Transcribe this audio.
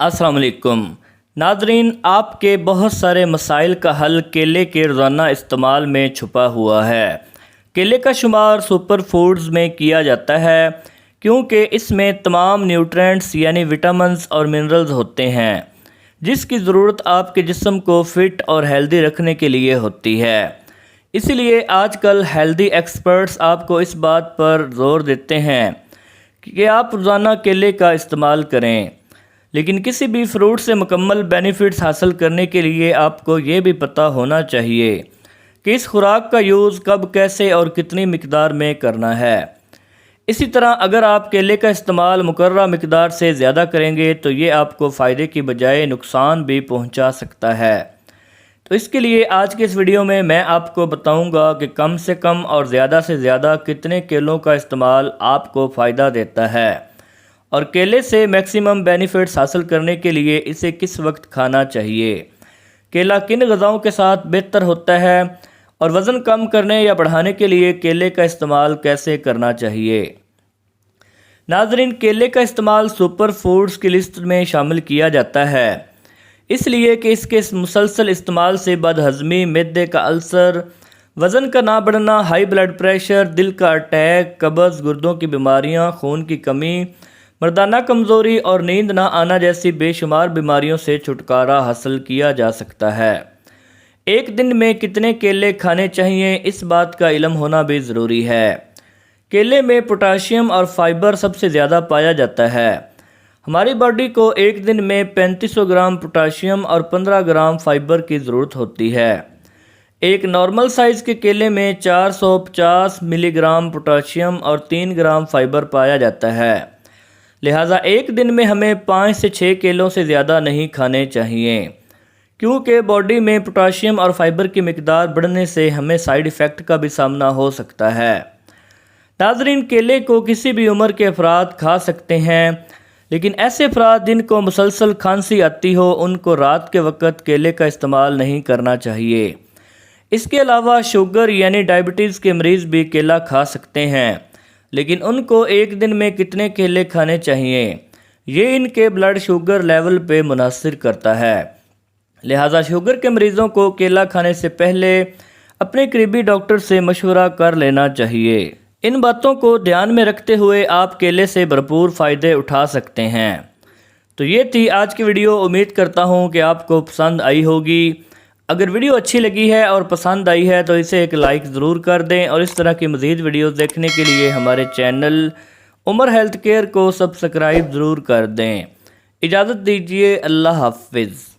السلام علیکم ناظرین، آپ کے بہت سارے مسائل کا حل کیلے کے روزانہ استعمال میں چھپا ہوا ہے۔ کیلے کا شمار سپر فوڈز میں کیا جاتا ہے کیونکہ اس میں تمام نیوٹرینٹس یعنی وٹامنز اور منرلز ہوتے ہیں جس کی ضرورت آپ کے جسم کو فٹ اور ہیلدی رکھنے کے لیے ہوتی ہے۔ اسی لیے آج کل ہیلدی ایکسپرٹس آپ کو اس بات پر زور دیتے ہیں کہ آپ روزانہ کیلے کا استعمال کریں، لیکن کسی بھی فروٹ سے مکمل بینیفٹس حاصل کرنے کے لیے آپ کو یہ بھی پتہ ہونا چاہیے کہ اس خوراک کا یوز کب، کیسے اور کتنی مقدار میں کرنا ہے۔ اسی طرح اگر آپ کیلے کا استعمال مقررہ مقدار سے زیادہ کریں گے تو یہ آپ کو فائدے کی بجائے نقصان بھی پہنچا سکتا ہے۔ تو اس کے لیے آج کے اس ویڈیو میں آپ کو بتاؤں گا کہ کم سے کم اور زیادہ سے زیادہ کتنے کیلوں کا استعمال آپ کو فائدہ دیتا ہے، اور کیلے سے میکسیمم بینیفٹس حاصل کرنے کے لیے اسے کس وقت کھانا چاہیے، کیلا کن غذاؤں کے ساتھ بہتر ہوتا ہے، اور وزن کم کرنے یا بڑھانے کے لیے کیلے کا استعمال کیسے کرنا چاہیے۔ ناظرین، کیلے کا استعمال سپر فوڈز کی لسٹ میں شامل کیا جاتا ہے اس لیے کہ اس کے مسلسل استعمال سے بد ہضمی، معدے کا السر، وزن کا نہ بڑھنا، ہائی بلڈ پریشر، دل کا اٹیک، قبض، گردوں کی بیماریاں، خون کی کمی، مردانہ کمزوری اور نیند نہ آنا جیسی بے شمار بیماریوں سے چھٹکارا حاصل کیا جا سکتا ہے۔ ایک دن میں کتنے کیلے کھانے چاہیے، اس بات کا علم ہونا بھی ضروری ہے۔ کیلے میں پوٹاشیم اور فائبر سب سے زیادہ پایا جاتا ہے۔ ہماری باڈی کو ایک دن میں 3500 گرام پوٹاشیم اور 15 گرام فائبر کی ضرورت ہوتی ہے۔ ایک نارمل سائز کے کیلے میں 450 ملی گرام پوٹاشیم اور 3 گرام فائبر پایا جاتا ہے، لہٰذا ایک دن میں ہمیں 5 سے 6 کیلوں سے زیادہ نہیں کھانے چاہیے، کیونکہ باڈی میں پوٹاشیم اور فائبر کی مقدار بڑھنے سے ہمیں سائیڈ ایفیکٹ کا بھی سامنا ہو سکتا ہے۔ ناظرین، کیلے کو کسی بھی عمر کے افراد کھا سکتے ہیں، لیکن ایسے افراد جن کو مسلسل کھانسی آتی ہو ان کو رات کے وقت کیلے کا استعمال نہیں کرنا چاہیے۔ اس کے علاوہ شوگر یعنی ڈائبٹیز کے مریض بھی کیلا کھا سکتے ہیں، لیکن ان کو ایک دن میں کتنے کیلے کھانے چاہیے یہ ان کے بلڈ شوگر لیول پہ منحصر کرتا ہے، لہٰذا شوگر کے مریضوں کو کیلا کھانے سے پہلے اپنے قریبی ڈاکٹر سے مشورہ کر لینا چاہیے۔ ان باتوں کو دھیان میں رکھتے ہوئے آپ کیلے سے بھرپور فائدے اٹھا سکتے ہیں۔ تو یہ تھی آج کی ویڈیو، امید کرتا ہوں کہ آپ کو پسند آئی ہوگی۔ اگر ویڈیو اچھی لگی ہے اور پسند آئی ہے تو اسے ایک لائک ضرور کر دیں، اور اس طرح کی مزید ویڈیوز دیکھنے کے لیے ہمارے چینل عمر ہیلتھ کیئر کو سبسکرائب ضرور کر دیں۔ اجازت دیجیے، اللہ حافظ۔